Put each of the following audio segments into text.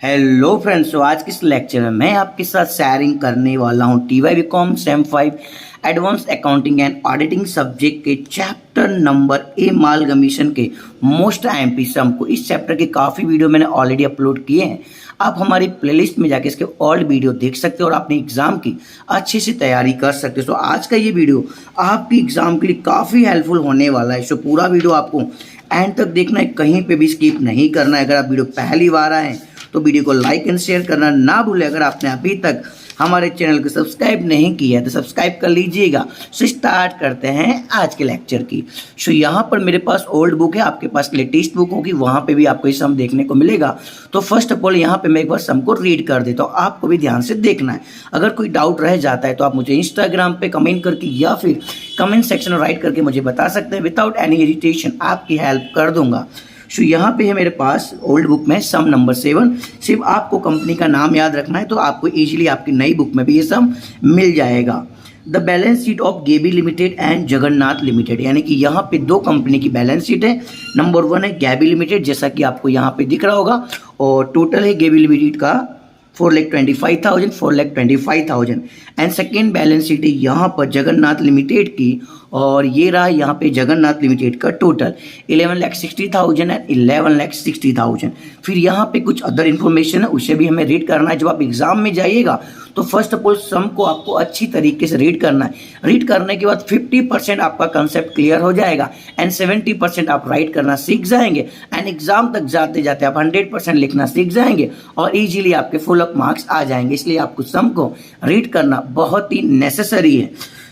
Hello friends, तो आज के इस लेक्चर में मैं आपके साथ शेयरिंग करने वाला हूं TY BCom sem 5 advance accounting and auditing subject के चैप्टर नंबर एमालगमेशन के मोस्ट आईएमपी सम को। इस चैप्टर के काफ़ी वीडियो मैंने ऑलरेडी अपलोड किए हैं। आप हमारी प्लेलिस्ट में जाके इसके ओल्ड वीडियो देख सकते हो और अपने एग्जाम की अच्छे से तैयारी कर सकते हो। तो आज का ये वीडियो आपकी एग्जाम के लिए काफ़ी हेल्पफुल होने वाला है। सो पूरा वीडियो आपको एंड तक देखना है, कहीं पे भी स्किप नहीं करना है। अगर आप वीडियो पहली बार आए तो वीडियो को लाइक एंड शेयर करना ना भूलें। अगर आपने अभी तक हमारे चैनल को सब्सक्राइब नहीं किया है तो सब्सक्राइब कर लीजिएगा। सो स्टार्ट करते हैं आज के लेक्चर की। सो यहाँ पर मेरे पास ओल्ड बुक है, आपके पास लेटेस्ट बुक होगी, वहाँ पे भी आपको ये सम देखने को मिलेगा। तो फर्स्ट ऑफ ऑल यहाँ पे मैं एक बार सम को रीड कर देता हूँ, आपको भी ध्यान से देखना है। अगर कोई डाउट रह जाता है तो आप मुझे इंस्टाग्राम पे कमेंट करके या फिर कमेंट सेक्शन में राइट करके मुझे बता सकते हैं। विदाउट एनी हेजिटेशन आपकी हेल्प कर दूंगा। सो यहाँ पे है मेरे पास ओल्ड बुक में सम नंबर 7। सिर्फ आपको कंपनी का नाम याद रखना है तो आपको इजीली आपकी नई बुक में भी ये सम मिल जाएगा। The balance sheet of Gabi limited and Jagannath limited, यानी कि यहाँ पे दो कंपनी की बैलेंस शीट है। नंबर 1 है गैबी लिमिटेड, जैसा कि आपको यहाँ पे दिख रहा होगा, और टोटल है गेबी लिमिटेड का 4,25,000 एंड सेकेंड बैलेंस शीट है यहाँ पर जगन्नाथ लिमिटेड की, और ये रहा यहाँ पे जगन्नाथ लिमिटेड का टोटल 11,60,000 एंड 11,60,000। फिर यहाँ पे कुछ अदर इन्फॉर्मेशन है, उसे भी हमें रीड करना है। जब आप एग्जाम में जाइएगा तो फर्स्ट ऑफ ऑल सम को आपको अच्छी तरीके से रीड करना है। रीड करने के बाद 50% आपका कंसेप्ट क्लियर हो जाएगा एंड 70% आप राइट करना सीख जाएंगे एंड एग्जाम तक जाते जाते आप 100% लिखना सीख जाएंगे और इजीली आपके फुल अप मार्क्स आ जाएंगे। इसलिए आपको सम को रीड करना बहुत ही नेसेसरी है।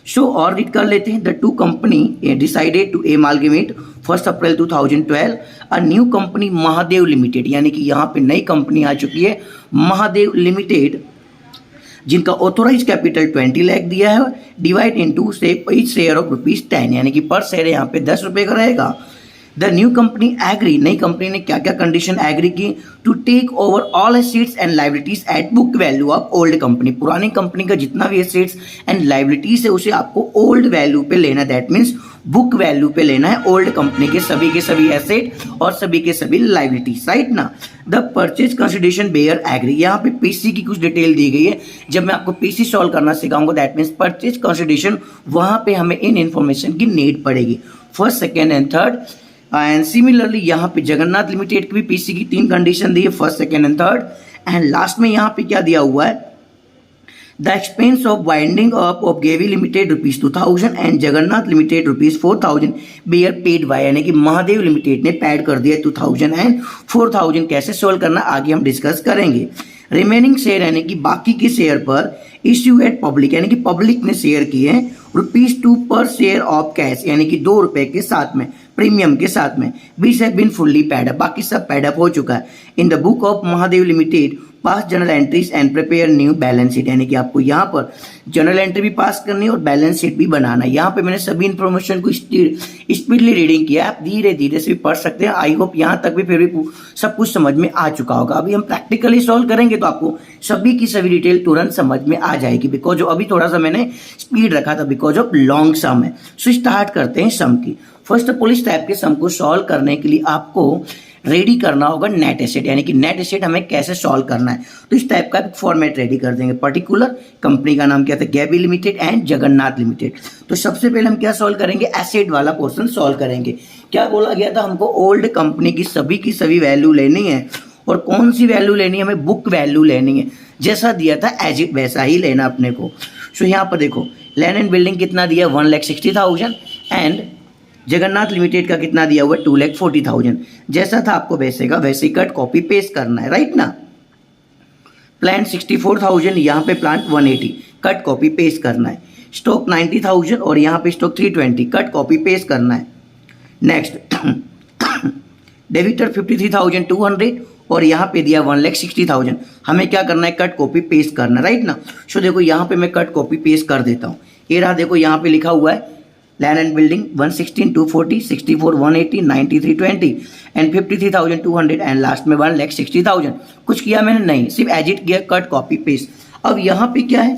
सो और रीड कर लेते हैं। The two company decided to amalgamate 1 April 2012 a new company Mahadev limited, यानी कि यहाँ पे नई कंपनी आ चुकी है महादेव लिमिटेड, जिनका ऑथोराइज कैपिटल 20 लाख दिया है। डिवाइड इनटू से ईच शेयर ऑफ ₹10, यानी कि पर शेयर यहाँ पे 10 रुपये का रहेगा। द न्यू कंपनी एग्री, नई कंपनी ने क्या क्या कंडीशन एग्री की? To take over all assets and liabilities at book value of old company, पुरानी कंपनी का जितना भी एसेट्स एंड लाइबिलिटीज है उसे आपको ओल्ड वैल्यू पे लेना, दैट मीन्स बुक वैल्यू पे लेना है ओल्ड कंपनी के सभी एसेट और सभी के सभी लाइबिलिटीज, राइट ना। The purchase consideration bear agree, यहाँ पे पीसी की कुछ डिटेल दी गई है। जब मैं आपको पीसी सॉल्व करना सिखाऊंगा दैट मीन्स परचेज कंसिडरेशन, वहां पे हमें इन इन्फॉर्मेशन की नीड पड़ेगी, first second and third. And similarly यहाँ पे जगन्नाथ लिमिटेड की भी पीसी की 3 कंडीशन दी है, first second and third. And last में यहाँ पे क्या दिया हुआ है? The expense of winding up of गेवी limited ₹2,000 and Jagannath limited ₹4,000 bear paid by, यानी कि महादेव लिमिटेड ने पेड कर दिया 2,000 एंड 4,000। कैसे सोल्व करना आगे हम डिस्कस करेंगे। रिमेनिंग शेयर, यानी कि बाकी के शेयर पर इश्यू एट पब्लिक, यानी कि पब्लिक ने शेयर किए ₹2 पर शेयर ऑफ कैश, यानी कि ₹2 के साथ में प्रीमियम के साथ में। बीस have been fully paid up, बाकी सब पेड अप हो चुका है। In the book of Mahadev limited pass journal entries and prepare new balance sheet, यानी कि आपको यहाँ पर जनरल एंट्री भी पास करनी है और बैलेंस शीट भी बनाना है। यहाँ पे मैंने सभी इन्फॉर्मेशन को स्पीडली रीडिंग किया, आप धीरे धीरे से भी पढ़ सकते हैं। आई होप यहाँ तक भी फिर भी सब कुछ समझ में आ चुका होगा। अभी हम प्रैक्टिकली सॉल्व करेंगे तो आपको सभी की सभी डिटेल तुरंत समझ में आ जाएगी, बिकॉज अभी थोड़ा सा मैंने स्पीड रखा था बिकॉज ऑफ लॉन्ग सम है। सो स्टार्ट करते हैं सम की। फर्स्ट ऑफ ऑल इस टाइप के सम को सॉल्व करने के लिए आपको रेडी करना होगा नेट एसेट, यानी कि नेट एसेट हमें कैसे सॉल्व करना है। तो इस टाइप का फॉर्मेट रेडी कर देंगे। पर्टिकुलर कंपनी का नाम क्या था? गैबी लिमिटेड एंड जगन्नाथ लिमिटेड। तो सबसे पहले हम क्या सॉल्व करेंगे? एसेट वाला पोर्शन सॉल्व करेंगे। क्या बोला गया था? हमको ओल्ड कंपनी की सभी वैल्यू लेनी है, और कौन सी वैल्यू लेनी है? हमें बुक वैल्यू लेनी है। जैसा दिया था एज इट वैसा ही लेना अपने को। सो यहाँ पर देखो लैंड एंड बिल्डिंग कितना दिया? 1,60,000 एंड जगन्नाथ लिमिटेड का कितना दिया हुआ है? 2,40,000। जैसा था आपको वैसे का वैसे ही कट कॉपी पेस्ट करना है, राइट ना। प्लांट 64,000, यहाँ पे प्लांट 180, कट कॉपी पेस्ट करना है। स्टॉक 90,000 और यहाँ पे स्टॉक 320, कट कॉपी पेस्ट करना है। नेक्स्ट डेबिटर 53,200 और यहाँ पे दिया 1,60,000, हमें क्या करना है? कट कॉपी पेस्ट करना, राइट ना। सो देखो यहाँ पे मैं कट कॉपी पेस्ट कर देता हूँ। ये रहा, देखो यहाँ पे लिखा हुआ है land and building 116, 240, 64, 180, 93, 20 and 53,200 and last में 1,60,000। कुछ किया मैंने? नहीं, सिर्फ एजिट किया, कट कॉपी पेस्ट। अब यहाँ पे क्या है?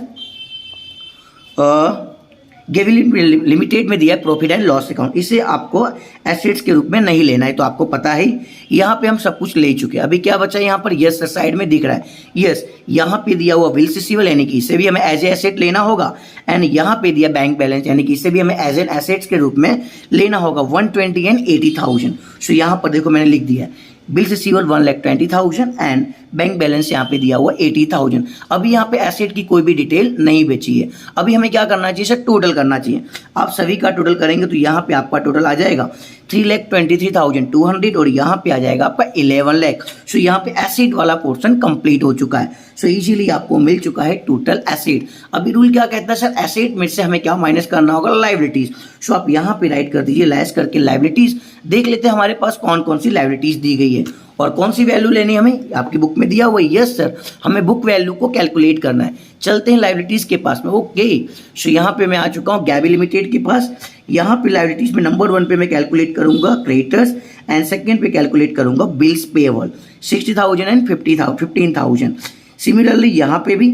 गेबी लिमिटेड में दिया है प्रॉफिट एंड लॉस अकाउंट, इसे आपको एसेट्स के रूप में नहीं लेना है, तो आपको पता है यहाँ पे हम सब कुछ ले चुके हैं। अभी क्या बचा है यहाँ पर, यस सर साइड में दिख रहा है, यस यहाँ पे दिया हुआ बिल्स रिसीवेबल यानी कि इसे भी हमें एज ए एसेट लेना होगा, एंड यहाँ पे दिया बैंक बैलेंस यानी कि इसे भी हमें एज एन एसेट्स के रूप में लेना होगा 120 एंड 80,000। सो यहाँ पर देखो मैंने लिख दिया है bills receivable 1,20,000 and bank balance यहाँ पे दिया हुआ 80,000। अभी यहाँ पे एसेट की कोई भी डिटेल नहीं बची है। अभी हमें क्या करना चाहिए सर, टोटल करना चाहिए। आप सभी का टोटल करेंगे तो यहाँ पे आपका टोटल आ जाएगा 3,23,200 और यहाँ पे आ जाएगा आपका 11 लाख। सो यहाँ पे एसेट वाला पोर्शन कंप्लीट हो चुका है। सो इजीली आपको मिल चुका है टोटल एसेट। अभी रूल क्या कहता है सर, एसेट में से हमें क्या माइनस करना होगा, लाइबिलिटीज। सो आप यहाँ पे राइट कर दीजिए लेस करके लाइबिलिटीज। देख लेते हैं हमारे पास कौन कौन सी लाइबिलिटीज दी गई है और कौन सी वैल्यू लेनी है हमें, आपकी बुक में दिया हुआ है। यस सर, हमें बुक वैल्यू को कैलकुलेट करना है। चलते हैं लाइबिलिटीज के पास में। ओके, सो यहाँ पे मैं आ चुका हूँ गैबी लिमिटेड के पास। यहाँ पे लाइबिलिटीज में नंबर 1 पे मैं कैलकुलेट करूंगा क्रेडिटर्स एंड सेकंड पे कैलकुलेट करूंगा बिल्स पेएबल 60,000 एंड 15,000। सिमिलरली यहाँ पे भी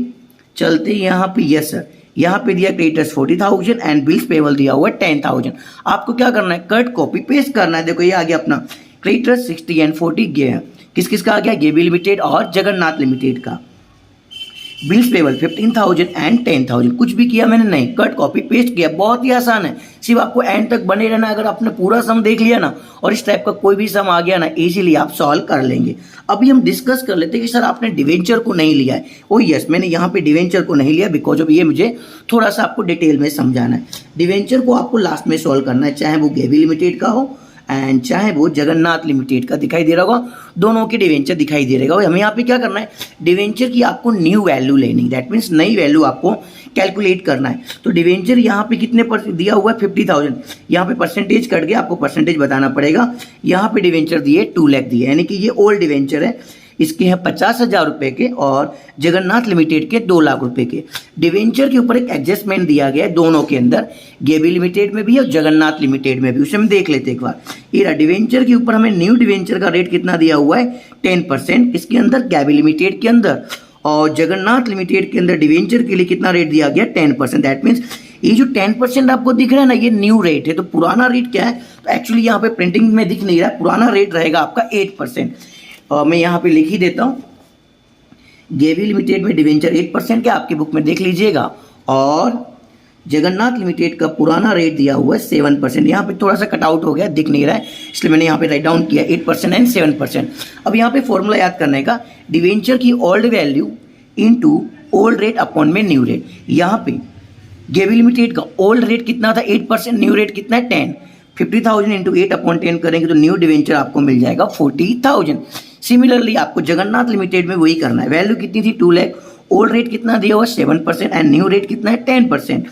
चलते हैं, यहाँ पे यस सर यहाँ पे दिया क्रेडिटर्स 40,000 एंड बिल्स पेएबल दिया हुआ 10,000। आपको क्या करना है, कट कॉपी पेस्ट करना है। देखो ये आ गया अपना क्रेडिटर्स 60 एंड 40 गया, किस किस का आ गया, गेबी लिमिटेड और जगन्नाथ लिमिटेड का। Bills payable 15,000 and 10,000। कुछ भी किया मैंने नहीं, कट कॉपी पेस्ट किया। बहुत ही आसान है, सिर्फ आपको एंड तक बने रहना। अगर आपने पूरा सम देख लिया ना और इस टाइप का कोई भी सम आ गया ना, इजीली आप सॉल्व कर लेंगे। अभी हम डिस्कस कर लेते हैं कि सर आपने डिवेंचर को नहीं लिया है। ओ यस, मैंने यहाँ पे डिवेंचर को नहीं लिया बिकॉज ऑफ ये मुझे थोड़ा सा आपको डिटेल में समझाना है। डिवेंचर को आपको लास्ट में सॉल्व करना है, चाहे वो गेबी लिमिटेड का हो एंड चाहे वो जगन्नाथ लिमिटेड का। दिखाई दे रहा होगा, दोनों के डिवेंचर दिखाई दे रहेगा। हमें यहाँ पे क्या करना है, डिवेंचर की आपको न्यू वैल्यू लेनी, दैट मीन्स नई वैल्यू आपको कैलकुलेट करना है। तो डिवेंचर यहाँ पे कितने पर दिया हुआ है, 50,000। यहाँ पे परसेंटेज कट गया, आपको परसेंटेज बताना पड़ेगा। यहाँ पे डिवेंचर दिए 2 लाख दिए, यानी कि ये ओल्ड डिवेंचर है। इसके हैं 50,000 रुपए के और जगन्नाथ लिमिटेड के 2 लाख रुपए के। डिवेंचर के ऊपर एक एडजस्टमेंट दिया गया है दोनों के अंदर, गेबी लिमिटेड में भी और जगन्नाथ लिमिटेड में भी। उसे हम देख लेते एक बार। ये डिवेंचर के ऊपर हमें न्यू डिवेंचर का रेट कितना दिया हुआ है, 10%। किसके अंदर, गेबी लिमिटेड के अंदर। और जगन्नाथ लिमिटेड के अंदर डिवेंचर के लिए कितना रेट दिया गया, 10%। दैट मीन्स ये जो 10% आपको दिख रहा है ना, ये न्यू रेट है। तो पुराना रेट क्या है, तो एक्चुअली यहाँ पे प्रिंटिंग में दिख नहीं रहा है। पुराना रेट रहेगा आपका 8%। और मैं यहाँ पे लिख ही देता हूँ, गेबी लिमिटेड में डिवेंचर 8% के, आपकी बुक में देख लीजिएगा। और जगन्नाथ लिमिटेड का पुराना रेट दिया हुआ है 7%। यहाँ पे थोड़ा सा कटआउट हो गया, दिख नहीं रहा है, इसलिए मैंने यहाँ पे राइट डाउन किया 8% एंड 7%। अब यहाँ पे फॉर्मूला याद करने का, डिवेंचर की old value into old rate upon में न्यू रेट। यहाँ पे गेबी लिमिटेड का ओल्ड रेट कितना था, 8%, न्यू रेट कितना है 10। 50,000 इंटू 8/10 करेंगे तो न्यू डिवेंचर आपको मिल जाएगा 40,000। सिमिलरली आपको जगन्नाथ लिमिटेड में वही करना है। वैल्यू कितनी थी, 2 लाख। ओल्ड रेट कितना दिया हुआ 7% एंड न्यू रेट कितना है 10%।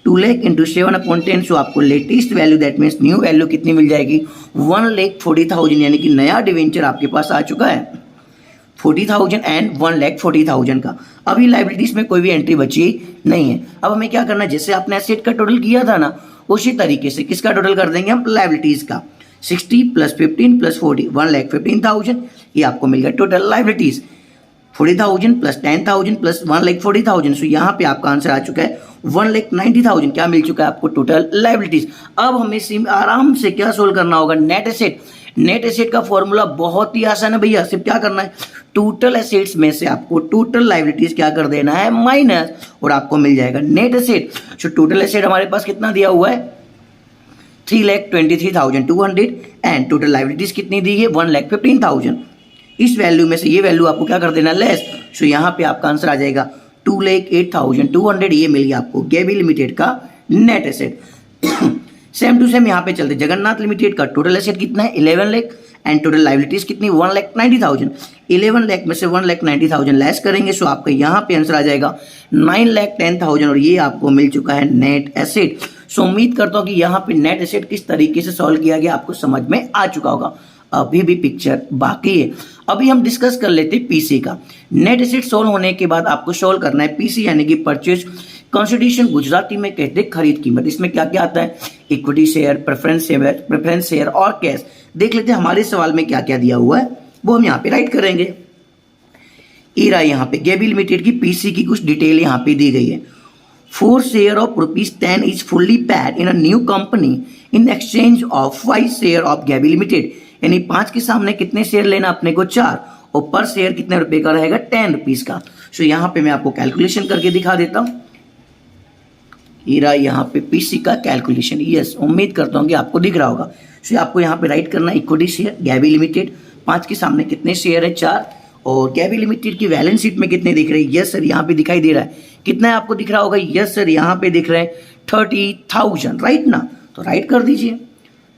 2 लाख इंटू 7/10, सो आपको latest value that means new value कितनी मिल जाएगी, 1,40,000। यानी कि नया डिवेंचर आपके पास आ चुका है 40,000 एंड 1,40,000 का। अभी लाइबिलिटीज में कोई भी एंट्री बची नहीं है। अब हमें क्या करना है, जैसे आपने एसेट का टोटल किया था ना, उसी तरीके से किसका टोटल कर देंगे हम, लाइबिलिटीज का। 60 + 15 + 40, 1,15,000। ये आपको मिल गया टोटल लाइबिलिटीज। 40,000 + 10,000 + 1,40,000। सो यहाँ पे आपका आंसर आ चुका है 1,90,000। क्या मिल चुका है आपको, टोटल लाइबिलिटीज। अब हमें आराम से क्या सोल्व करना होगा, नेट एसेट। नेट एसेट का फॉर्मूला बहुत ही आसान है भैया, सिर्फ क्या करना है, टोटल एसेट्स में से आपको टोटल लाइबिलिटीज क्या कर देना है, माइनस, और आपको मिल जाएगा net asset. So total asset हमारे पास कितना दिया हुआ है, 3,23,200 एंड टोटल लाइबिलिटीज कितनी दी है, 1,15,000। इस वैल्यू में से ये वैल्यू आपको क्या कर देना, लेस। सो यहाँ पे आपका आंसर आ जाएगा 2,08,200। ये मिल गया आपको गेबी लिमिटेड का net asset. Same to same यहाँ पे चलते, जगन्नाथ लिमिटेड का टोटल एसेट कितना है, 11 लाख एंड टोटल लाइबिलिटीज कितनी, 1,90,000। 11 लाख में से 1,90,000 लेस करेंगे, सो आपका यहाँ पे आंसर आ जाएगा 9,10,000 और ये आपको मिल चुका है नेट एसेट। सो उम्मीद करता हूँ कि यहाँ पे नेट एसेट किस तरीके से सॉल्व किया गया आपको समझ में आ चुका होगा। अभी भी पिक्चर बाकी है। अभी हम डिस्कस कर लेते हैं पीसी का। नेट एसेट सॉल्व होने के बाद आपको सॉल्व करना है पीसी यानी कि परचेज कंसिडरेशन, गुजराती में कहते हैं खरीद कीमत। इसमें क्या क्या आता है, इक्विटी शेयर, प्रेफरेंस शेयर और कैश। देख लेते हैं हमारे सवाल में क्या क्या दिया हुआ है, वो हम यहाँ पे राइट करेंगे। यहाँ पे गेबी लिमिटेड की पीसी की कुछ डिटेल यहाँ पे दी गई है। 4 share of ₹10 is fully paid in a new company in exchange of 5 share of गैबी लिमिटेड। यानी 5 के सामने कितने शेयर लेना अपने को 4, और पर शेयर कितने रुपए का रहेगा 10 रुपीज का। सो यहाँ पे मैं आपको कैलकुलेशन करके दिखा देता हूँ। यहाँ पे पीसी का कैलकुलेशन, यस उम्मीद करता हूँ कि आपको दिख रहा होगा। सो आपको यहाँ पे राइट करना इक्विटी शेयर गैबी लिमिटेड, 5 के सामने कितने शेयर है 4, और गैबी लिमिटेड की बैलेंस शीट में कितने दिख रहे हैं, यस सर यहाँ पे दिखाई दे रहा है। कितना है आपको दिख रहा होगा, यस सर यहाँ पे दिख रहे हैं 30,000, राइट ना। तो राइट कर दीजिए,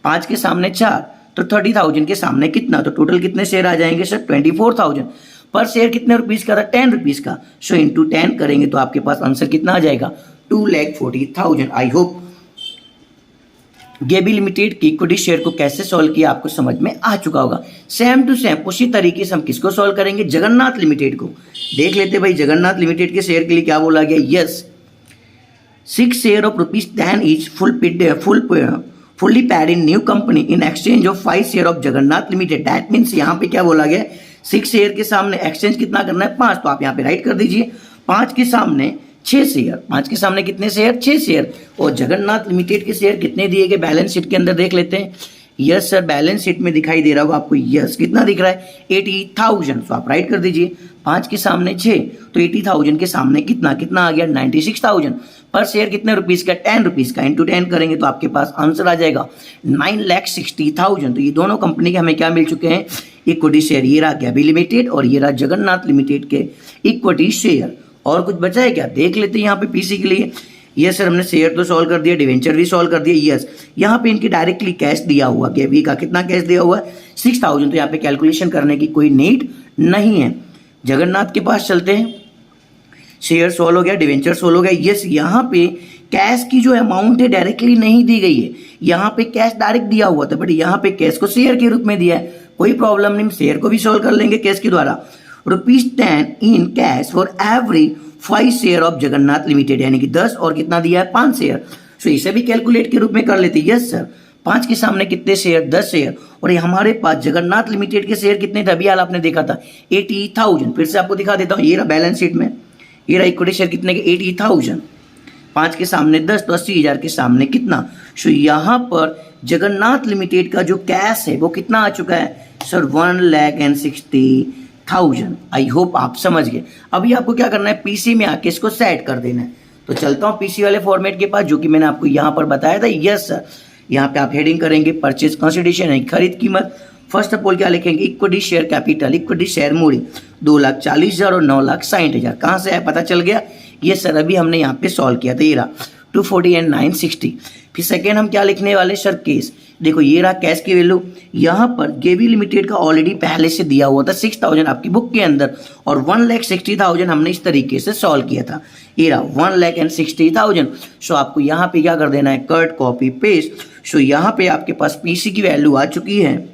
5 के सामने 4 तो 30,000 के सामने कितना, तो टोटल कितने शेयर आ जाएंगे सर 24,000। पर शेयर कितने रुपीस का था 10 रुपीस का। सो इंटू 10 करेंगे तो आपके पास आंसर कितना आ जाएगा 2,40,000। आई होप गैबी लिमिटेड की इक्विटी शेयर को कैसे सॉल्व किया आपको समझ में आ चुका होगा। सेम टू सेम उसी तरीके से हम किसको सॉल्व करेंगे, जगन्नाथ लिमिटेड को। देख लेते भाई जगन्नाथ लिमिटेड के शेयर के लिए क्या बोला गया, yes 6 share of ₹10 is fully paid in new company in exchange of 5 share of Jagannath limited. That means यहाँ पे क्या बोला गया, 6 शेयर के सामने एक्सचेंज कितना करना है 5, तो आप यहाँ पे राइट कर दीजिए 5 के सामने 6 शेयर, 5 के सामने कितने शेयर 6 शेयर, और जगन्नाथ लिमिटेड के शेयर कितने दिए गए बैलेंस शीट के अंदर देख लेते हैं। यस सर बैलेंस शीट में दिखाई दे रहा होगा आपको, यस कितना दिख रहा है 80,000। तो आप राइट कर दीजिए 5 के सामने 6 तो 80,000 के सामने कितना कितना आ गया 96,000। पर शेयर कितने रुपीस का 10 रुपीस का, इंटू 10 करेंगे तो आपके पास आंसर आ जाएगा 9,60,000। तो ये दोनों कंपनी के हमें क्या मिल चुके हैं, इक्विटी शेयर। ये रहा गैबी लिमिटेड और ये रहा जगन्नाथ लिमिटेड के इक्विटी शेयर। और कुछ बचा है क्या, देख लेते हैं यहाँ पे पीसी के लिए। यस सर हमने शेयर तो सॉल्व कर दिया, डिवेंचर भी सॉल्व कर दिया। यस यहाँ पे इनके डायरेक्टली कैश दिया हुआ, गैबी का कितना कैश दिया हुआ है 6,000। तो यहाँ पे कैलकुलेशन करने की कोई नीड नहीं है। जगन्नाथ के पास चलते हैं, शेयर सॉल्व हो गया, डिवेंचर सॉल्व हो गया। यस यहाँ पे कैश की जो अमाउंट है डायरेक्टली नहीं दी गई है, यहाँ पे कैश डायरेक्ट दिया हुआ था, बट यहाँ पे कैश को शेयर के रूप में दिया है। कोई प्रॉब्लम नहीं, शेयर को भी सॉल्व कर लेंगे कैश के द्वारा। ₹10 in cash for every 5 share of Jagannath limited, यानी कि 10 और कितना दिया है 5 शेयर। सो इसे भी कैलकुलेट के रूप में कर लेते। यस सर 5 के सामने कितने शेयर 10 शेयर, और ये हमारे पास जगन्नाथ लिमिटेड के शेयर कितने थे, अभी हाल आपने देखा था 80,000। फिर से आपको दिखा देता हूँ, ये रहा बैलेंस शीट में, ये रहा इक्विटी शेयर कितने के 80,000। 5 के सामने 10 तो 80,000 के सामने कितना। सो यहाँ पर जगन्नाथ लिमिटेड का जो कैश है वो कितना आ चुका है सर 1,60,000। आई होप आप समझ गए। अभी आपको क्या करना है, पीसी में आके इसको सेट कर देना है। तो चलता हूँ पीसी वाले फॉर्मेट के पास, जो कि मैंने आपको यहाँ पर बताया था। यस सर यहाँ पे आप हेडिंग करेंगे परचेज कंसिडरेशन है, खरीद कीमत। फर्स्ट ऑफ ऑल क्या लिखेंगे, equity share capital, equity share मूड़ी 2,40,000 और 9,60,000। कहाँ से है पता चल गया। ये सर अभी हमने यहाँ पे सॉल्व किया था, ये रहा 240 एंड 960। फिर सेकेंड हम क्या लिखने वाले सर, केस। देखो ये रहा कैश की वैल्यू, यहाँ पर गैबी लिमिटेड का ऑलरेडी पहले से दिया हुआ था 6,000 आपकी बुक के अंदर, और 1,60,000 हमने इस तरीके से सॉल्व किया था। ये रहा 1,60,000। सो आपको यहाँ पे क्या कर देना है, कट कॉपी पेस्ट। सो यहाँ पे आपके पास पीसी की वैल्यू आ चुकी है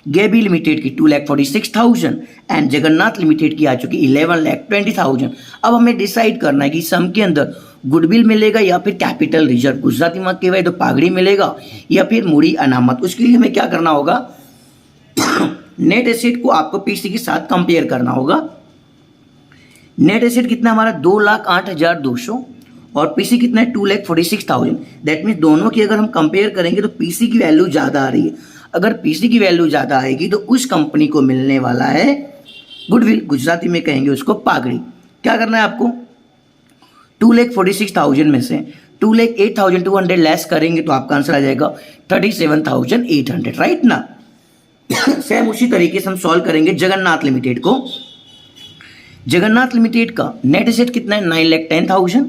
गैबी लिमिटेड की 2,46,000 एंड जगन्नाथ लिमिटेड की आ चुकी 11,20,000। अब हमें डिसाइड करना है कि सम के अंदर गुडविल मिलेगा या फिर कैपिटल रिजर्व, गुजराती में कहवाए तो पागड़ी मिलेगा, या फिर मूड़ी अनामत। उसके लिए हमें क्या करना होगा, नेट एसेट को आपको पीसी के साथ कंपेयर करना होगा। नेट एसेट कितना हमारा 2,08,200 और पीसी कितना है 2,46,000। दैट मीन्स दोनों की अगर हम कंपेयर करेंगे तो पीसी की वैल्यू ज़्यादा आ रही है। अगर पीसी की वैल्यू ज़्यादा आएगी तो उस कंपनी को मिलने वाला है गुडविल, गुजराती में कहेंगे उसको पागड़ी। क्या करना है आपको, 2,46,000 में से 2,08,200 लेस करेंगे तो आपका आंसर आ जाएगा 37,800, राइट ना। सेम उसी तरीके से हम सॉल्व करेंगे जगन्नाथ लिमिटेड को। जगन्नाथ लिमिटेड का नेट एसेट कितना है 9,10,000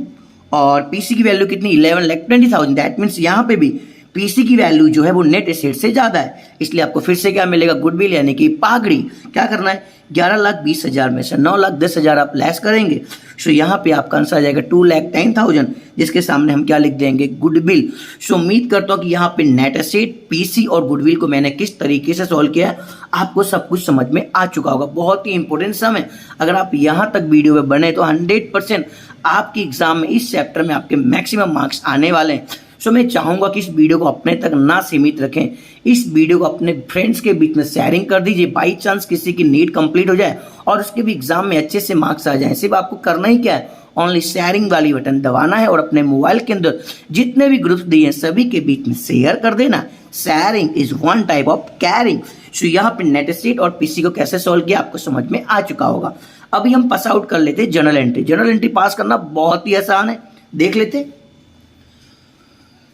और पीसी की वैल्यू कितनी 11,20,000। दैट मीन्स यहाँ पे भी पीसी की वैल्यू जो है वो नेट एसेट से ज़्यादा है, इसलिए आपको फिर से क्या मिलेगा, गुडविल यानी कि पागड़ी। क्या करना है, 11,20,000 में से 9,10,000 आप लेस करेंगे। सो यहाँ पे आपका आंसर आ जाएगा 2,10,000, जिसके सामने हम क्या लिख देंगे, गुडविल। सो उम्मीद करता हूँ कि यहाँ पे नेट एसेट, पीसी और गुडविल को मैंने किस तरीके से सॉल्व किया है आपको सब कुछ समझ में आ चुका होगा। बहुत ही इंपॉर्टेंट सम है, अगर आप यहाँ तक वीडियो में बने तो 100% आपकी एग्जाम में इस चैप्टर में आपके मैक्सिमम मार्क्स आने वाले हैं। सो मैं चाहूँगा कि इस वीडियो को अपने तक ना सीमित रखें, इस वीडियो को अपने फ्रेंड्स के बीच में शेयरिंग कर दीजिए। बाई चांस किसी की नीट कंप्लीट हो जाए और उसके भी एग्जाम में अच्छे से मार्क्स आ जाए, सिर्फ आपको करना ही क्या है, ओनली शेयरिंग वाली बटन दबाना है और अपने मोबाइल के अंदर जितने भी ग्रुप्स दिए हैं सभी के बीच में शेयर कर देना। Sharing is one type of caring. So यहाँ पे नेट स्टेट और पीसी को कैसे सॉल्व किया आपको समझ में आ चुका होगा। अभी हम पास आउट कर लेते हैं जर्नल एंट्री। जर्नल एंट्री पास करना बहुत ही आसान है, देख लेते।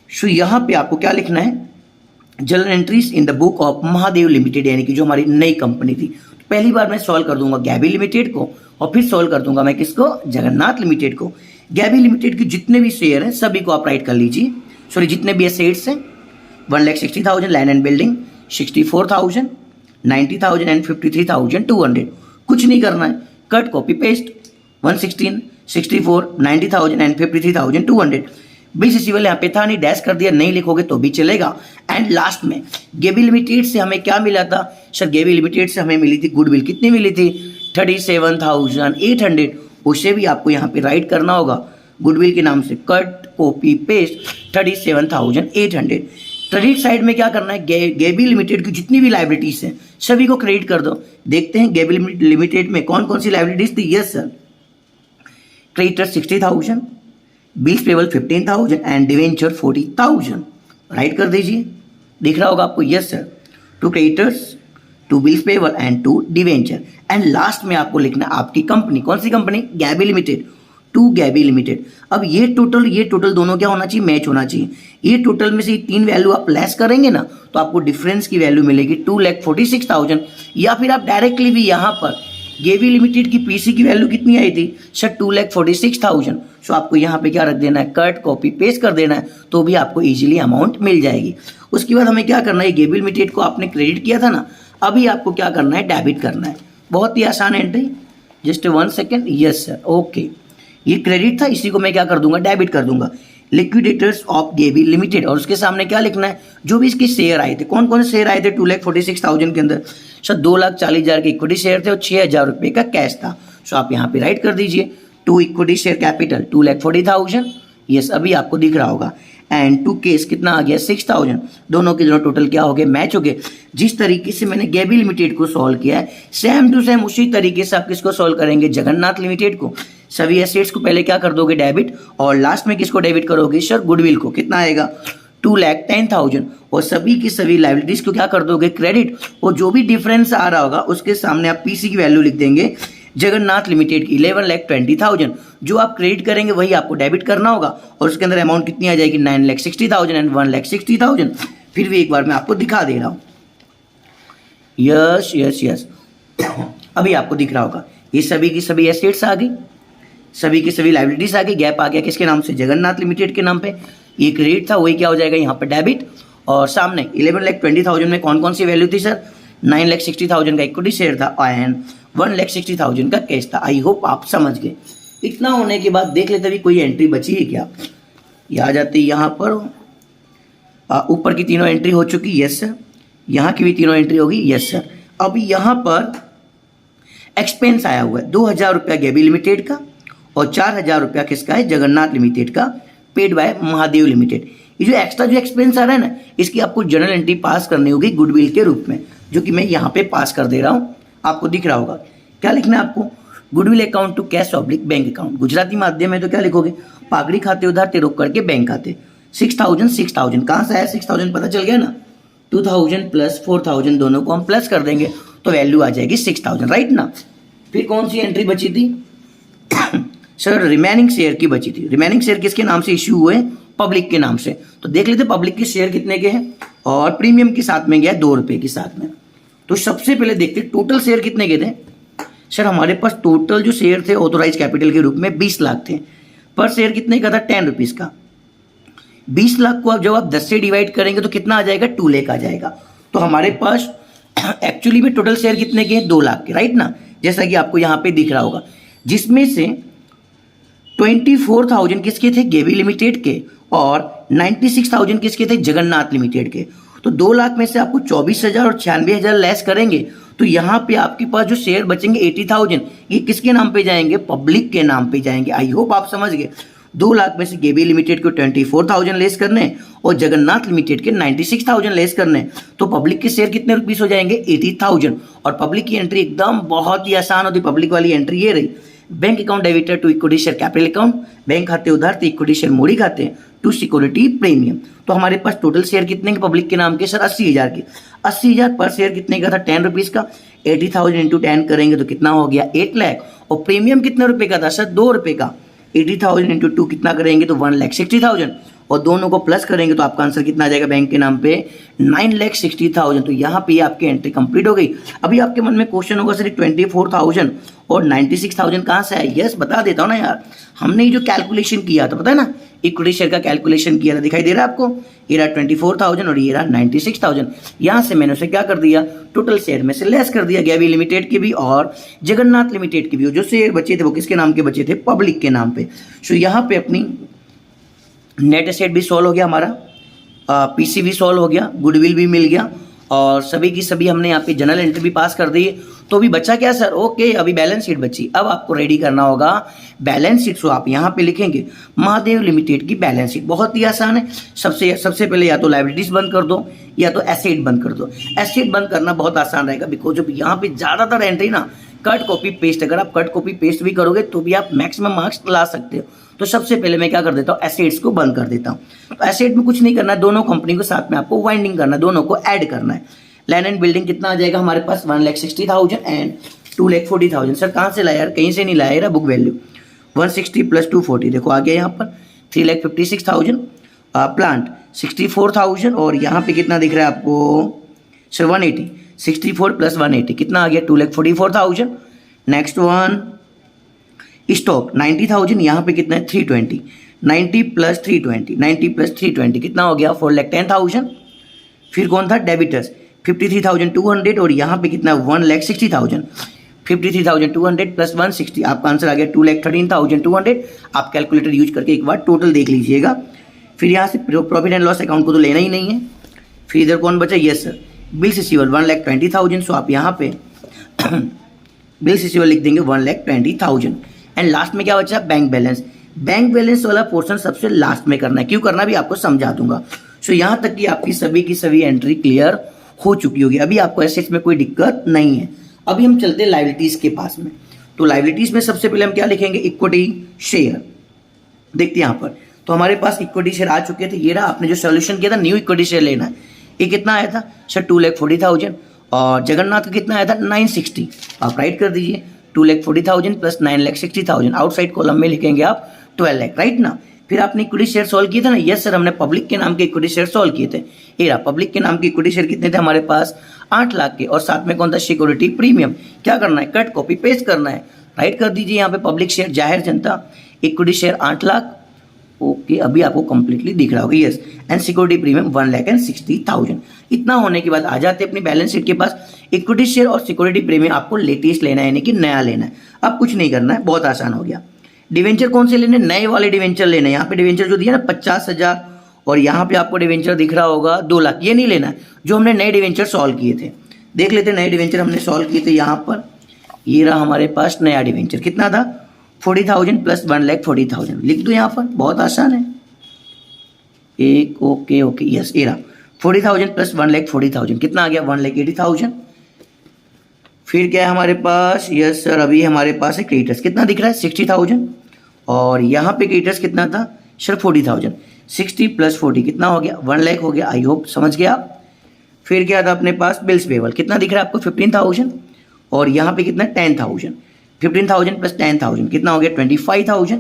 सो यहाँ पे आपको क्या लिखना है, journal entries in the book of Mahadev limited, यानी कि जो हमारी नई कंपनी थी। तो पहली बार मैं सॉल्व कर दूंगा गैबी लिमिटेड को और फिर सॉल्व कर दूंगा मैं किसको, जगन्नाथ लिमिटेड को। गैबी लिमिटेड के जितने भी शेयर हैं सभी को आप राइट कर लीजिए, सॉरी जितने भी एसेट्स हैं 1,60,000, लैंड एंड बिल्डिंग 64,000, 90,000 एंड 53,200। कुछ नहीं करना है, cut copy paste 116, 64, 90,000 and 53,200। Bill receivable यहाँ पे था नहीं, डैश कर दिया, नहीं लिखोगे तो भी चलेगा। एंड लास्ट में गेबी लिमिटेड से हमें क्या मिला था सर, गेबी लिमिटेड से हमें मिली थी गुडविल, कितनी मिली थी 37,800, उसे भी आपको यहाँ पे राइट करना होगा गुडविल के नाम से, cut copy paste 37,800। Credit side में क्या करना है, गेबी लिमिटेड की जितनी भी लाइबिलिटीज हैं सभी को क्रेडिट कर दो। देखते हैं गेबी लिमिटेड में कौन कौन सी लाइबिलिटीज थी। Yes sir, creditor 60,000, bills payable 15,000 and debenture 40,000, right कर दीजिए, दिख रहा होगा आपको। Yes sir, 2 creditors, 2 bills payable and 2 debenture. And last में आपको लिखना आपकी कंपनी, कौन सी कंपनी, गैबी लिमिटेड, 2 गैबी लिमिटेड। अब ये टोटल दोनों क्या होना चाहिए, मैच होना चाहिए। ये टोटल में से 3 वैल्यू आप लेस करेंगे ना तो आपको डिफरेंस की वैल्यू मिलेगी 2,46,000। या फिर आप डायरेक्टली भी यहाँ पर गेबी लिमिटेड की पीसी की वैल्यू कितनी आई थी सर, 2,46,000। सो आपको यहाँ पे क्या रख देना है, कट कॉपी पेस्ट कर देना है, तो भी आपको इजीली अमाउंट मिल जाएगी। उसके बाद हमें क्या करना है, गेबी लिमिटेड को आपने क्रेडिट किया था ना, अभी आपको क्या करना है, डेबिट करना है। बहुत ही आसान entry, just 1 second. Yes sir, okay, ये क्रेडिट था, इसी को मैं क्या कर दूंगा, डेबिट कर दूंगा। लिक्विडेटर्स ऑफ गेबी लिमिटेड, और उसके सामने क्या लिखना है, जो भी इसके शेयर आए थे, कौन कौन से शेयर आए थे 2,46,000 के अंदर सर, 2,40,000 के इक्विटी शेयर थे और 6,000 रुपये का कैश था। सो आप यहाँ पे राइट कर दीजिए 2 इक्विटी शेयर कैपिटल 2,40,000। यस, अभी आपको दिख रहा होगा। एंड 2 केस कितना आ गया 6,000, दोनों के दोनों टोटल क्या हो गए, मैच हो गए। जिस तरीके से मैंने गेबी लिमिटेड को सॉल्व किया है सेम टू सेम उसी तरीके से आप किसको सॉल्व करेंगे, जगन्नाथ लिमिटेड को। सभी एसेट्स को पहले क्या कर दोगे, डेबिट, और लास्ट में किसको डेबिट करोगे सर, गुडविल को। कितना आएगा 2,10,000, और सभी की सभी लाइबिलिटीज को क्या कर दोगे, क्रेडिट, और जो भी डिफरेंस आ रहा होगा उसके सामने आप पीसी की वैल्यू लिख देंगे जगन्नाथ लिमिटेड की 11,20,000। जो आप क्रेडिट करेंगे वही आपको डेबिट करना होगा, और उसके अंदर अमाउंट कितनी आ जाएगी 9,60,000 एंड 1,60,000। फिर भी एक बार मैं आपको दिखा दे रहा हूँ। यस यस यस, अभी आपको दिख रहा होगा ये सभी की सभी एसेट्स आ गई, सभी की सभी लाइबिलिटीज आ गई। गैप आ गया किसके नाम से, जगन्नाथ लिमिटेड के नाम पे। ये क्रेडिट था वही क्या हो जाएगा यहाँ पे डेबिट, और सामने 11,20,000 में कौन कौन सी वैल्यू थी सर, 9,60,000 का इक्विटी शेयर था एंड 1,60,000 का कैश था। आई होप आप समझ गए। इतना होने के बाद देख लेते भी कोई एंट्री बची है क्या। ये आ जाती है यहाँ पर, ऊपर की तीनों एंट्री हो चुकी, यस सर, यहाँ की भी तीनों एंट्री होगी, यस सर। अब यहाँ पर एक्सपेंस आया हुआ है 2,000 रुपया गेबी लिमिटेड का और 4,000 रुपया किसका है, जगन्नाथ लिमिटेड का, पेड बाय महादेव लिमिटेड। ये जो एक्स्ट्रा जो एक्सपेंस आ रहा है ना, इसकी आपको जर्नल एंट्री पास करनी होगी गुडविल के रूप में, जो कि मैं यहाँ पे पास कर दे रहा हूँ, आपको दिख रहा होगा। क्या लिखना है आपको, goodwill account to cash oblique bank account. Gujarati माध्यम में तो क्या लिखोगे, पागड़ी खाते उधार ते रोक करके बैंक खाते। 6,000 कहाँ से आया 6,000, पता चल गया ना। 2,000 प्लस 4,000 दोनों को हम प्लस कर देंगे तो वैल्यू आ जाएगी 6,000, राइट ना। फिर कौन सी एंट्री बची थी सर, रिमेनिंग शेयर की बची थी। रिमेनिंग शेयर किसके नाम से इश्यू हुए, पब्लिक के नाम से। तो देख लेते पब्लिक के शेयर कितने के हैं, और प्रीमियम के साथ में गया 2 रुपये के साथ में। तो सबसे पहले देखते टोटल शेयर कितने के थे सर, हमारे पास टोटल जो शेयर थे ऑथोराइज कैपिटल के रूप में 20 लाख थे। पर शेयर कितने का था, 10 रुपीज़ का। 20 लाख को जब आप 10 से डिवाइड करेंगे तो कितना आ जाएगा, 2 लाख आ जाएगा। तो हमारे पास एक्चुअली में टोटल शेयर कितने के हैं, 2 लाख के, राइट ना, जैसा कि आपको यहाँ पे दिख रहा होगा। जिसमें से 24,000 किसके थे, गेबी लिमिटेड के, और 96,000 किसके थे, जगन्नाथ लिमिटेड के। तो 2 लाख में से आपको 24,000 और 96,000 लेस करेंगे तो यहाँ पे आपके पास जो शेयर बचेंगे 80,000, ये किसके नाम पे जाएंगे, पब्लिक के नाम पे जाएंगे। आई होप आप समझ गए। 2 लाख में से गेबी लिमिटेड को 24,000 लेस करने और जगन्नाथ लिमिटेड के 96,000 लेस करने, तो पब्लिक के शेयर कितने रुपीस हो जाएंगे 80,000। और पब्लिक की एंट्री एकदम बहुत ही आसान होती। पब्लिक वाली एंट्री ये रही, bank account debtor to equity share capital account, bank खाते उधार तो इक्विटी शेयर मोड़ी खाते टू सिक्योरिटी प्रीमियम। तो हमारे पास टोटल शेयर कितने के पब्लिक के नाम के सर 80,000 के। 80,000 पर शेयर कितने का था 10 रुपीज़ का। 80,000 इंटू 10 करेंगे तो कितना हो गया 8 लाख। और प्रीमियम कितने रुपए का था सर 2 रुपए का। 80,000 इंटू 2 कितना करेंगे तो 1,60,000 और दोनों को प्लस करेंगे तो आपका आंसर कितना आ जाएगा बैंक के नाम पे 9,60,000। तो यहाँ पे आपकी एंट्री कंप्लीट हो गई। अभी आपके मन में क्वेश्चन होगा सर 24,000 और 96,000 कहाँ से आया। यस बता देता हूँ ना यार, हमने जो कैलकुलेशन किया था पता है ना, इक्विटी शेयर का कैलकुलेशन किया था, दिखाई दे रहा है आपको, ये रहा 24,000 और ये रहा 96,000। यहाँ से मैंने उसे क्या कर दिया टोटल शेयर में से लेस कर दिया, गेबी लिमिटेड के भी और जगन्नाथ लिमिटेड के भी। जो शेयर बचे थे वो किसके नाम के बचे थे पब्लिक के नाम पे। सो यहाँ पे अपनी नेट एसेट भी सॉल्व हो गया हमारा, पीसी भी सॉल्व हो गया, गुडविल भी मिल गया और सभी की सभी हमने यहाँ पे जनरल एंट्री भी पास कर दी। तो अभी बचा क्या सर, ओके अभी बैलेंस शीट बची। अब आपको रेडी करना होगा बैलेंस शीट। सो आप यहाँ पे लिखेंगे महादेव लिमिटेड की बैलेंस शीट। बहुत ही आसान है। सबसे पहले या तो लायबिलिटीज बंद कर दो या तो एसेट बंद कर दो। एसेट बंद करना बहुत आसान रहेगा बिकॉज जब यहाँ पे ज़्यादातर एंट्री ना कट कॉपी पेस्ट, अगर आप कट कॉपी पेस्ट भी करोगे तो भी आप मैक्सिमम मार्क्स ला सकते हो। तो सबसे पहले मैं क्या कर देता हूँ एसेट्स को बंद कर देता हूँ। तो एसेट में कुछ नहीं करना है, दोनों कंपनी को साथ में आपको वाइंडिंग करना है, दोनों को ऐड करना है। लैंड एंड बिल्डिंग कितना आ जाएगा हमारे पास 1,60,000 एंड 2,40,000। सर कहाँ से लाया यार, कहीं से नहीं लाया यार। बुक वैल्यू 160 प्लस 240 देखो आ गया यहाँ पर 3,56,000। प्लांट 64,000 और यहाँ पे कितना दिख रहा है आपको सर 180। 64 प्लस 180 कितना आ गया 2,44,000। नेक्स्ट वन स्टॉक 90,000, यहाँ पे कितना है 320। 90 प्लस 320, 90 प्लस 320 कितना हो गया 4,10,000। फिर कौन था डेबिटर्स 53,200 और यहाँ पे कितना 1,60,000। 53,200 प्लस 160 आपका आंसर आ गया 2,13,200। आप कैलकुलेटर यूज करके एक बार टोटल देख लीजिएगा। फिर यहाँ से प्रॉफिट एंड लॉस अकाउंट को तो लेना ही नहीं है। फिर इधर कौन बचा, यस सर बिल्स रिसीवेबल 1,20,000। सो आप यहाँ पे बिल्स रिसीवेबल लिख देंगे 1,20,000। एंड लास्ट में क्या बचा बैंक बैलेंस। बैंक बैलेंस वाला पोर्शन सबसे लास्ट में करना है, क्यों करना भी आपको समझा दूंगा। सो यहाँ तक कि आपकी सभी की सभी एंट्री क्लियर हो चुकी होगी। अभी आपको एसेट्स में कोई दिक्कत नहीं है। अभी हम चलते हैं लायबिलिटीज के पास में। तो लायबिलिटीज में सबसे पहले हम क्या लिखेंगे इक्विटी शेयर। देखते हैं यहाँ पर तो हमारे पास इक्विटी शेयर आ चुके थे। ये रहा, आपने जो सोल्यूशन किया था न्यू इक्विटी शेयर लेना है। ये कितना आया था सर 2,40,000 और जगन्नाथ का कितना आया था 960। आप राइट कर दीजिए 2,40,000 प्लस 9,60,000। आउटसाइड कॉलम में लिखेंगे आप 12 लाख, राइट ना। फिर आपने इक्विटी शेयर सॉल्व किए थे ना, यस सर हमने पब्लिक के नाम के इक्विटी शेयर सॉल्व किए थे। ये रहा पब्लिक के नाम के इक्विटी शेयर कितने थे हमारे पास 8 लाख के और साथ में कौन था सिक्योरिटी प्रीमियम। क्या करना है कट कॉपी पेस्ट करना है, राइट कर दीजिए यहाँ पे पब्लिक शेयर जाहिर जनता इक्विटी शेयर 8 लाख। ओके अभी आपको कंप्लीटली दिख रहा होगा यस। And security premium 1,60,000। इतना होने के बाद आ जाते अपनी बैलेंस शीट के पास। इक्विटी शेयर और सिक्योरिटी प्रीमियम आपको लेटेस्ट लेना है यानी कि नया लेना है। अब कुछ नहीं करना है, बहुत आसान हो गया। डिवेंचर कौन से लेने, नए वाले डिवेंचर लेने। यहाँ पे डिवेंचर जो दिया ना 50,000 और यहाँ पे आपको डिवेंचर दिख रहा होगा 2 लाख। ये नहीं लेना है जो हमने नए डिवेंचर सॉल्व किए थे। देख लेते नए डिवेंचर हमने सॉल्व किए थे। यहाँ पर ये रहा हमारे पास नया डिवेंचर कितना था 40,000 प्लस 1,40,000। लिख दो यहाँ पर, बहुत आसान है। एक ओके यस ये रहा 40,000 प्लस 1,40,000 कितना आ गया 1,80,000। फिर क्या है हमारे पास, यस सर अभी हमारे पास है क्रेडिटर्स कितना दिख रहा है 60,000 और यहाँ पे क्रेडिटर्स कितना था सर 40,000। 60 प्लस 40 कितना हो गया 1 लाख हो गया। आई होप समझ गया आप। फिर क्या था अपने पास बिल्स पेबल कितना दिख रहा है आपको 15,000 और यहाँ पे कितना 10,000। 15,000 प्लस 10,000 कितना हो गया 25,000।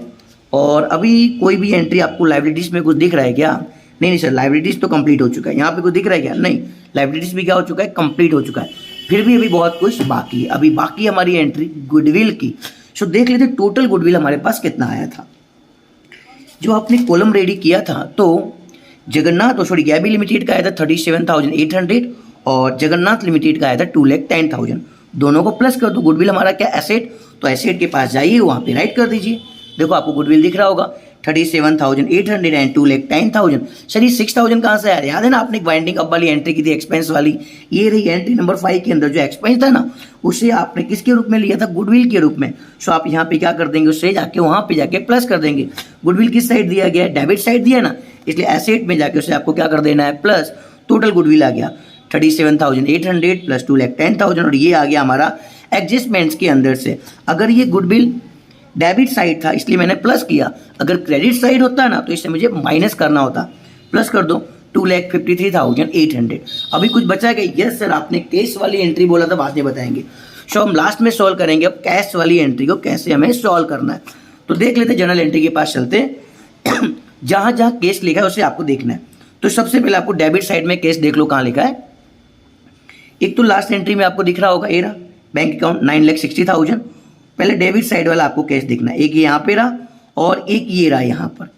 और अभी कोई भी एंट्री आपको लायबिलिटीज में कुछ दिख रहा है क्या, नहीं सर लायबिलिटीज तो कंप्लीट हो चुका है। यहाँ पे कुछ दिख रहा है क्या, नहीं लायबिलिटीज भी क्या हो चुका है कंप्लीट हो चुका है। फिर भी अभी बहुत कुछ बाकी है। अभी बाकी हमारी एंट्री गुडविल की। सो देख लेते टोटल गुडविल हमारे पास कितना आया था। जो आपने कॉलम रेडी किया था तो जगन्नाथ सॉरी गैबी लिमिटेड का आया था 37,800 और जगन्नाथ लिमिटेड का आया था 2,10,000। दोनों को प्लस कर दो। गुडविल हमारा क्या एसेट, तो एसेट के पास जाइए वहाँ पे राइट कर दीजिए। देखो आपको गुडविल दिख रहा होगा 37,800 एंड 2,10,000। सर ये 6,000 कहाँ से आया? याद है ना आपने वाइंडिंग अप वाली एंट्री की थी एक्सपेंस वाली, ये रही एंट्री नंबर 5 के अंदर जो एक्सपेंस था ना, उसे आपने किसके रूप में लिया था? गुडविल के रूप में। सो आप यहाँ पे क्या कर देंगे, उससे जाके वहाँ पे जाके प्लस कर देंगे। गुडविल किस साइड दिया गया है? डेबिट साइड दिया ना, इसलिए एसेट में जाके उसे आपको क्या कर देना है? प्लस। टोटल गुडविल आ गया 37,800 प्लस 2,10,000 और ये आ गया हमारा एडजस्टमेंट्स के अंदर से। अगर ये गुडविल डेबिट साइड था इसलिए मैंने प्लस किया, अगर क्रेडिट साइड होता ना तो इससे मुझे माइनस करना होता। प्लस कर दो 2,53,800। अभी कुछ बचा क्या? यस सर, आपने कैश वाली एंट्री बोला था, बाद में बताएंगे। सो हम लास्ट में सॉल्व करेंगे अब कैश वाली एंट्री को कैसे हमें सॉल्व करना है। तो देख लेते जनरल एंट्री के पास चलते हैं। जहां जहां कैश लिखा है उसे आपको देखना है। तो सबसे पहले आपको डेबिट साइड में कैश देख लो कहाँ लिखा है। एक तो लास्ट एंट्री में आपको दिख रहा होगा ये रहा बैंक अकाउंट 9,60,000। पहले डेबिट साइड वाला आपको कैश देखना है, एक यहाँ पे रहा और एक ये रहा यहाँ पर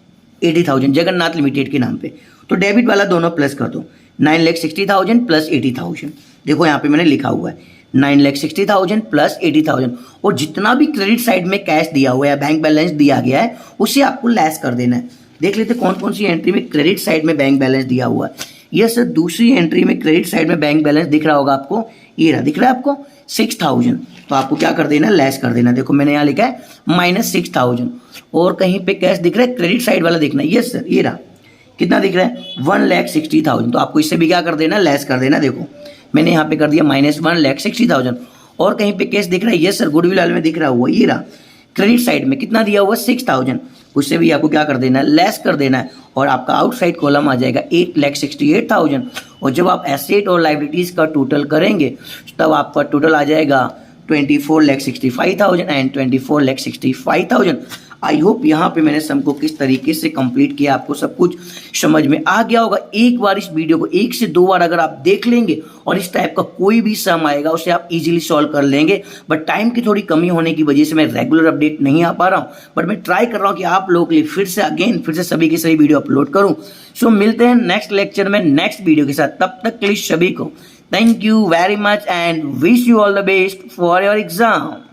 80,000 जगन्नाथ लिमिटेड के नाम पे। तो डेबिट वाला दोनों प्लस कर दो, 9,60,000 प्लस 80,000। देखो यहाँ पे मैंने लिखा हुआ है 9,60,000 प्लस 80,000। और जितना भी क्रेडिट साइड में कैश दिया हुआ है, बैंक बैलेंस दिया गया है, उसे आपको लेस कर देना है। देख लेते कौन कौन सी एंट्री में क्रेडिट साइड में बैंक बैलेंस दिया हुआ है। यस सर, दूसरी एंट्री में क्रेडिट साइड में बैंक बैलेंस दिख रहा होगा आपको, ये रहा, दिख रहा है आपको 6,000। तो आपको क्या कर देना, लेस कर देना। देखो मैंने यहाँ लिखा है -6,000। और कहीं पे कैश दिख रहा है क्रेडिट साइड वाला देखना है। यस सर, ये रहा, कितना दिख रहा है 1,60,000। तो आपको इससे भी क्या कर देना, लेस कर देना। देखो मैंने यहाँ पे कर दिया -1,60,000। और कहीं पे कैश दिख रहा है, यस सर, गुडविल वाले में दिख रहा हुआ, ये रहा क्रेडिट साइड में कितना दिया हुआ 6,000। उससे भी आपको क्या कर देना है, लेस कर देना है। और आपका आउटसाइड कॉलम आ जाएगा 8,68,000। और जब आप एसेट और लाइबिलिटीज का टोटल करेंगे तब आपका टोटल आ जाएगा 24,65,000 एंड 24,65,000। आई होप यहाँ पे मैंने सम को किस तरीके से कंप्लीट किया आपको सब कुछ समझ में आ गया होगा। एक बार इस वीडियो को 1 से 2 बार अगर आप देख लेंगे और इस टाइप का कोई भी सम आएगा उसे आप इजीली सॉल्व कर लेंगे। बट टाइम की थोड़ी कमी होने की वजह से मैं रेगुलर अपडेट नहीं आ पा रहा हूँ, बट मैं ट्राई कर रहा हूँ कि आप लोगों के लिए फिर से सभी की सभी वीडियो अपलोड करूँ। सो मिलते हैं नेक्स्ट लेक्चर में नेक्स्ट वीडियो के साथ। तब तक के लिए सभी को thank you very much and wish you all the best for your exam.